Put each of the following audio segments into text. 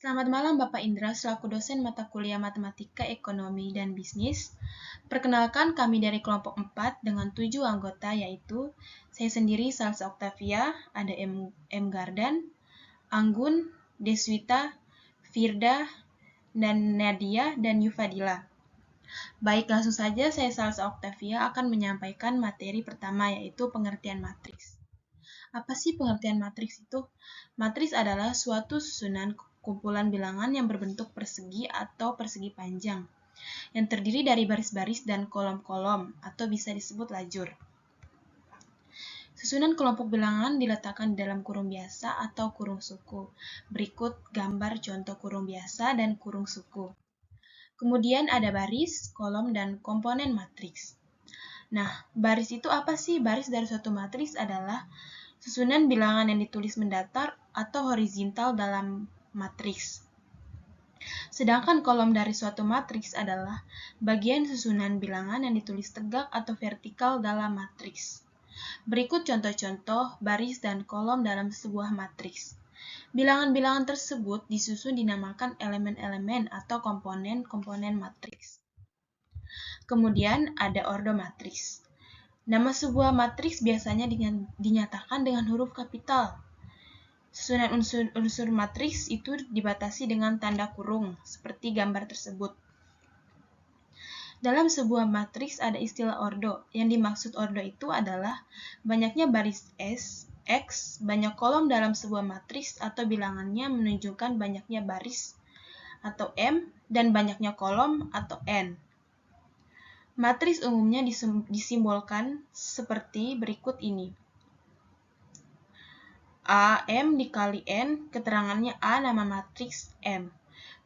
Selamat malam Bapak Indra, selaku dosen mata kuliah Matematika, Ekonomi, dan Bisnis. Perkenalkan kami dari kelompok 4 dengan 7 anggota, yaitu saya sendiri, Salsa Octavia, ada M. Gardan, Anggun, Deswita, Firda, dan Nadia, dan Yufadila. Baik, langsung saja saya Salsa Octavia akan menyampaikan materi pertama, yaitu pengertian matriks. Apa sih pengertian matriks itu? Matriks adalah suatu susunan kumpulan bilangan yang berbentuk persegi atau persegi panjang, yang terdiri dari baris-baris dan kolom-kolom, atau bisa disebut lajur. Susunan kelompok bilangan diletakkan di dalam kurung biasa atau kurung suku. Berikut gambar contoh kurung biasa dan kurung suku. Kemudian ada baris, kolom, dan komponen matriks. Nah, baris itu apa sih? Baris dari suatu matriks adalah susunan bilangan yang ditulis mendatar atau horizontal dalam matriks. Sedangkan kolom dari suatu matriks adalah bagian susunan bilangan yang ditulis tegak atau vertikal dalam matriks. Berikut contoh-contoh baris dan kolom dalam sebuah matriks. Bilangan-bilangan tersebut disusun dinamakan elemen-elemen atau komponen-komponen matriks. Kemudian ada ordo matriks. Nama sebuah matriks biasanya dinyatakan dengan huruf kapital. Susunan unsur matriks itu dibatasi dengan tanda kurung, seperti gambar tersebut. Dalam sebuah matriks ada istilah ordo. Yang dimaksud ordo itu adalah banyaknya baris X, banyak kolom dalam sebuah matriks atau bilangannya menunjukkan banyaknya baris atau M, dan banyaknya kolom atau N. Matriks umumnya disimbolkan seperti berikut ini. A, M dikali N, keterangannya A nama matriks M.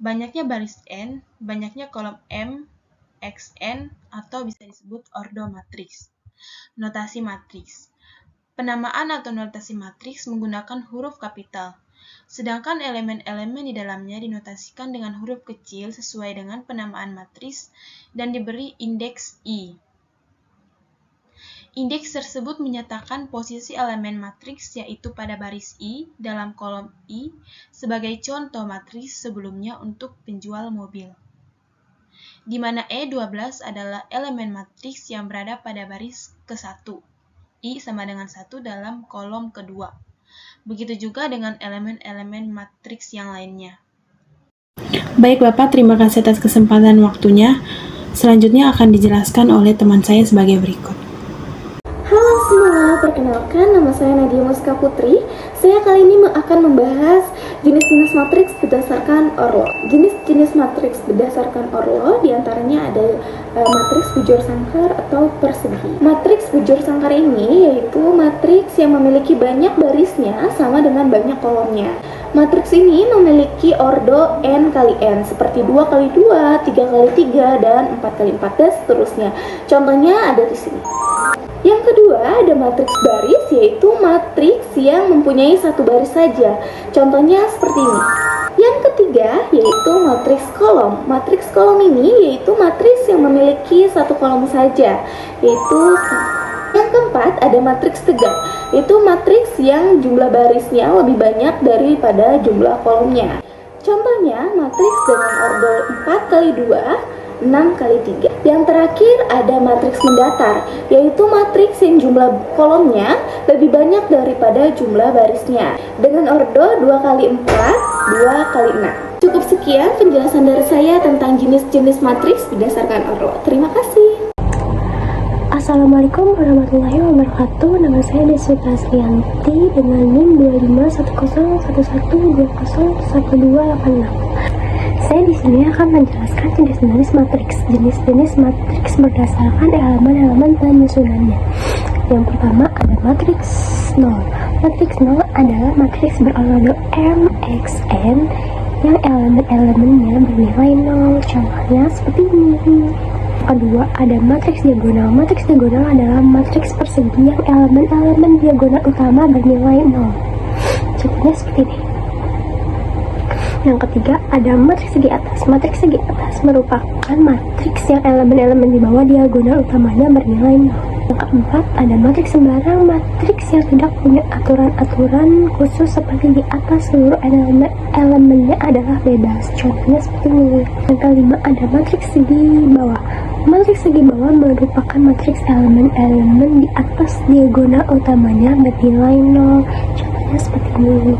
Banyaknya baris N, banyaknya kolom M, X, N, atau bisa disebut ordo matriks. Notasi matriks. Penamaan atau notasi matriks menggunakan huruf kapital, sedangkan elemen-elemen di dalamnya dinotasikan dengan huruf kecil sesuai dengan penamaan matriks dan diberi indeks I. Indeks tersebut menyatakan posisi elemen matriks, yaitu pada baris I dalam kolom I, sebagai contoh matriks sebelumnya untuk penjual mobil. Di mana E12 adalah elemen matriks yang berada pada baris ke-1. I sama dengan 1 dalam kolom kedua. Begitu juga dengan elemen-elemen matriks yang lainnya. Baik Bapak, terima kasih atas kesempatan waktunya. Selanjutnya akan dijelaskan oleh teman saya sebagai berikut. Halo semua, perkenalkan nama saya Nadia Muska Putri. Saya kali ini akan membahas jenis-jenis matriks berdasarkan Orlo. Jenis-jenis matriks berdasarkan Orlo diantaranya ada matriks bujur sangkar atau persegi. Matriks bujur sangkar ini yaitu matriks yang memiliki banyak barisnya sama dengan banyak kolomnya. Matriks ini memiliki ordo n kali n seperti 2 kali 2, 3 kali 3, dan 4 kali 4 dan seterusnya. Contohnya ada di sini. Yang kedua ada matriks baris, yaitu matriks yang mempunyai satu baris saja. Contohnya seperti ini. Yang ketiga yaitu matriks kolom. Matriks kolom ini yaitu matriks yang memiliki satu kolom saja, yaitu yang keempat ada matriks tegak, yaitu matriks yang jumlah barisnya lebih banyak daripada jumlah kolomnya. Contohnya matriks dengan ordo 4 kali 2, 6 kali 3. Yang terakhir ada matriks mendatar, yaitu matriks yang jumlah kolomnya lebih banyak daripada jumlah barisnya, dengan ordo 2 kali 4, 2 kali 6. Cukup sekian penjelasan dari saya tentang jenis-jenis matriks berdasarkan Orlo. Terima kasih. Assalamualaikum warahmatullahi wabarakatuh. Nama saya Deswita Aslianti dengan NIM 251011201286. Saya di sini akan menjelaskan jenis-jenis matriks. Jenis-jenis matriks berdasarkan elemen-elemen dan susunannya. Yang pertama ada matriks 0. Matriks 0 adalah matriks berordo M, X, N yang elemen-elemennya bernilai 0. Contohnya seperti ini. Kedua ada matriks diagonal. Matriks diagonal adalah matriks persegi yang elemen-elemen diagonal utama bernilai 0. Contohnya seperti ini. Yang ketiga ada matriks segi atas. Matriks segi atas merupakan matriks yang elemen-elemen di bawah diagonal utamanya bernilai 0. Yang 4. Ada matriks sembarang, matriks yang tidak punya aturan-aturan khusus seperti di atas. Seluruh elemennya adalah bebas. Contohnya seperti ini. Yang kelima, ada matriks segi bawah. Matriks segi bawah merupakan matriks elemen-elemen di atas diagonal utamanya bernilai 0. Contohnya seperti ini.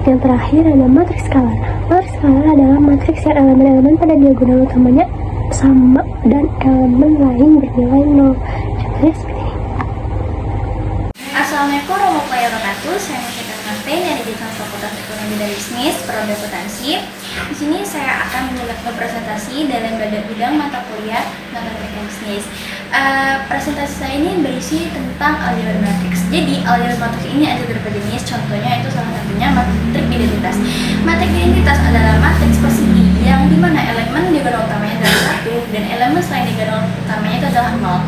Yang terakhir ada matriks skalar. Matriks skalar adalah matriks yang elemen-elemen pada diagonal utamanya sama dan elemen lain bernilai 0. Contohnya seperti ini. Assalamualaikum warahmatullahi wabarakatuh. Saya Mustika Martin yang di Jurusan Fakultas Ekonomi dan Bisnis, Prodi Akuntansi. Di sini saya akan menjelaskan presentasi dalam bidang mata kuliah Matematika Bisnis. Presentasi saya ini berisi tentang aljabar matriks. Jadi aljabar matriks ini ada beberapa jenis. Contohnya itu salah satunya matriks identitas. Matriks identitas adalah matriks persegi yang dimana elemen diagonal utamanya adalah 1 dan elemen selain diagonal utamanya itu adalah 0.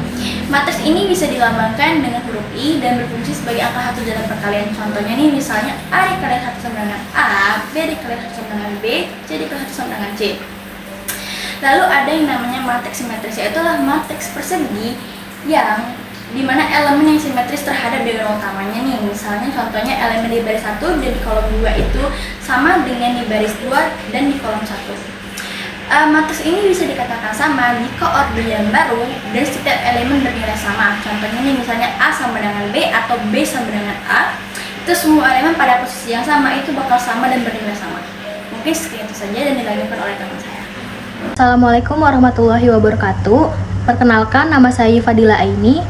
Matriks ini bisa dilambangkan dengan huruf I dan berfungsi sebagai angka 1 dalam perkalian. Contohnya nih misalnya A dikalikan 1 sama dengan A, B dikalikan 1 sama dengan B, C dikalikan 1 sama dengan C. Lalu ada yang namanya matriks simetris, yaitu matriks persegi yang dimana elemen yang simetris terhadap diagonal utamanya nih. Misalnya contohnya elemen di baris 1 dan di kolom 2 itu sama dengan di baris 2 dan di kolom 1. Matriks ini bisa dikatakan sama jika orde yang baru dan setiap elemen bernilai sama. Contohnya nih misalnya A sama dengan B atau B sama dengan A, itu semua elemen pada posisi yang sama itu bakal sama dan bernilai sama. Mungkin sekian itu saja dan dilanjutkan oleh teman saya. Assalamualaikum warahmatullahi wabarakatuh. Perkenalkan, nama saya Fadila Aini.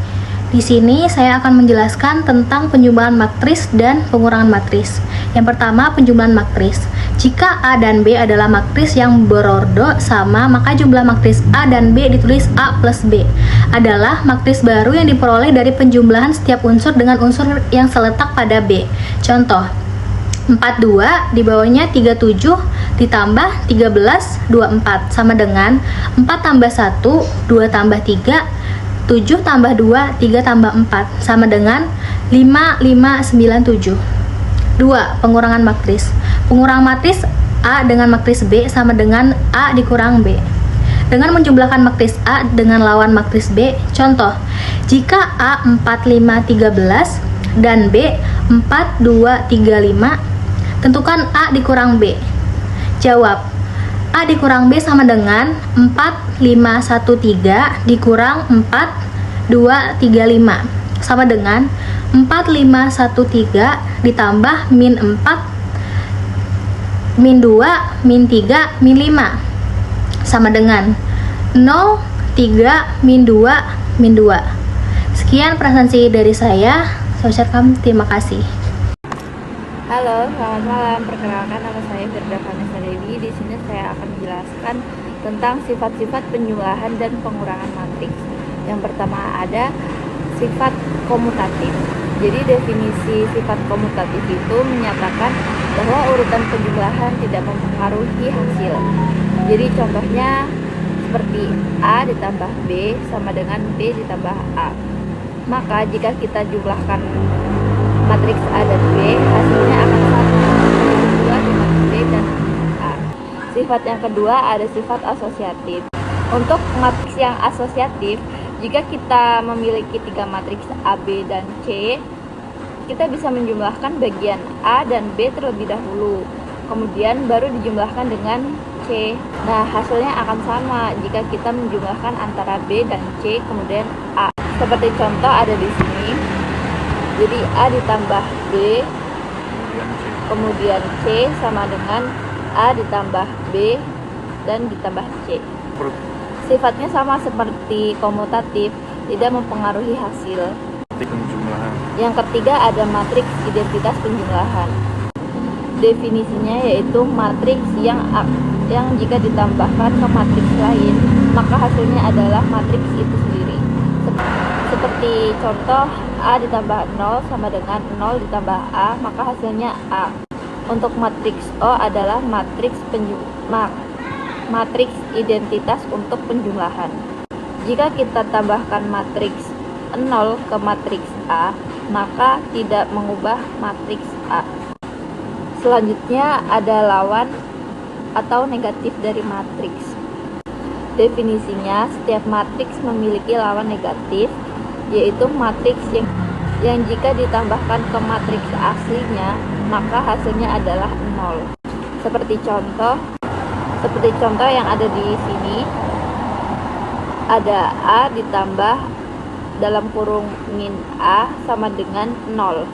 Di sini saya akan menjelaskan tentang penjumlahan matriks dan pengurangan matriks. Yang pertama, penjumlahan matriks. Jika A dan B adalah matriks yang berordo sama, maka jumlah matriks A dan B ditulis A plus B adalah matriks baru yang diperoleh dari penjumlahan setiap unsur dengan unsur yang seletak pada B. Contoh, 42 di bawahnya 37 ditambah 13 24 sama dengan 4 tambah 1 2 tambah 3 7 tambah 2 3 tambah 4 sama dengan 5 5 9 7. 2. Pengurangan matriks. Pengurangan matriks A dengan matriks B sama dengan A dikurang B. Dengan menjumlahkan matriks A dengan lawan matriks B, contoh, jika A 4 5 13 dan B 4 2 3 5, tentukan A dikurang B. Jawab, A dikurang B sama dengan 4 5 1 3 dikurang 4 2 3 5 sama dengan 4 5 1 3 ditambah min 4 min 2 min 3 min 5 sama dengan 0 3 min 2 min 2. Sekian presentasi dari saya ucapkan terima kasih. Halo, selamat malam. Perkenalkan, nama saya Firda Vanessa Dewi. Di sini saya akan menjelaskan tentang sifat-sifat penjumlahan dan pengurangan matriks. Yang pertama ada sifat komutatif. Jadi definisi sifat komutatif itu menyatakan bahwa urutan penjumlahan tidak mempengaruhi hasil. Jadi contohnya seperti A ditambah B sama dengan B ditambah A. Maka jika kita jumlahkan matriks A dan B, hasilnya akan sama. Kedua dengan B dan A. Sifat yang kedua ada sifat asosiatif. Untuk matriks yang asosiatif, jika kita memiliki 3 matriks A, B, dan C, kita bisa menjumlahkan bagian A dan B terlebih dahulu, kemudian baru dijumlahkan dengan C. Nah, hasilnya akan sama jika kita menjumlahkan antara B dan C, kemudian A. Seperti contoh ada di sini. Jadi A ditambah B, kemudian C sama dengan A ditambah B dan ditambah C. Sifatnya sama seperti komutatif, tidak mempengaruhi hasil. Yang ketiga ada matriks identitas penjumlahan. Definisinya yaitu matriks yang jika ditambahkan ke matriks lain, maka hasilnya adalah matriks itu sendiri. Seperti contoh A ditambah 0 sama dengan 0 ditambah A, maka hasilnya A. Untuk matriks O adalah matriks identitas untuk penjumlahan. Jika kita tambahkan matriks 0 ke matriks A, maka tidak mengubah matriks A. Selanjutnya ada lawan atau negatif dari matriks. Definisinya, setiap matriks memiliki lawan negatif yaitu matriks yang jika ditambahkan ke matriks aslinya, maka hasilnya adalah 0. Seperti contoh yang ada di sini, ada A ditambah dalam kurung min A sama dengan 0.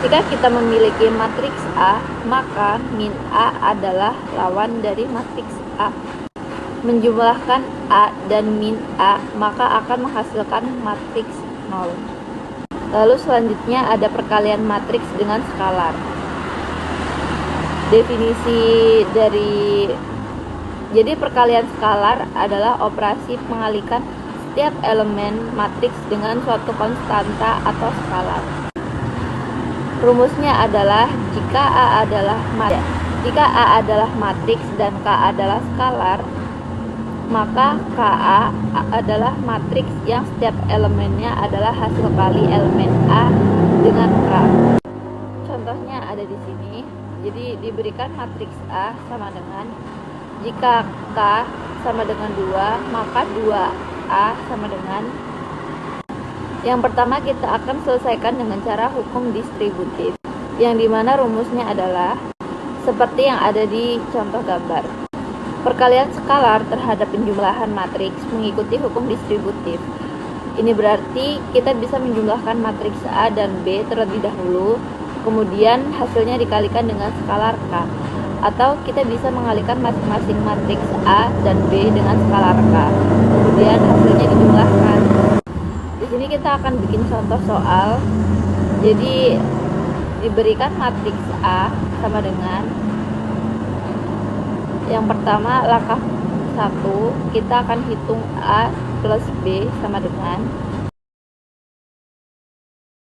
Jika kita memiliki matriks A, maka min A adalah lawan dari matriks A. Menjumlahkan A dan min A, maka akan menghasilkan matriks 0. Lalu selanjutnya ada perkalian matriks dengan skalar. Jadi perkalian skalar adalah operasi mengalihkan setiap elemen matriks dengan suatu konstanta atau skalar. Rumusnya adalah jika A adalah matriks dan K adalah skalar, maka KA adalah matriks yang setiap elemennya adalah hasil kali elemen A dengan K. Contohnya ada di sini. Jadi diberikan matriks A sama dengan, jika K sama dengan 2, maka 2A sama dengan. Yang pertama kita akan selesaikan dengan cara hukum distributif, yang dimana rumusnya adalah seperti yang ada di contoh gambar. Perkalian skalar terhadap penjumlahan matriks mengikuti hukum distributif. Ini berarti kita bisa menjumlahkan matriks A dan B terlebih dahulu, kemudian hasilnya dikalikan dengan skalar K. Atau kita bisa mengalihkan masing-masing matriks A dan B dengan skalar K, kemudian hasilnya dijumlahkan. Di sini kita akan bikin contoh soal. Jadi diberikan matriks A sama dengan, yang pertama langkah 1, kita akan hitung A plus B sama dengan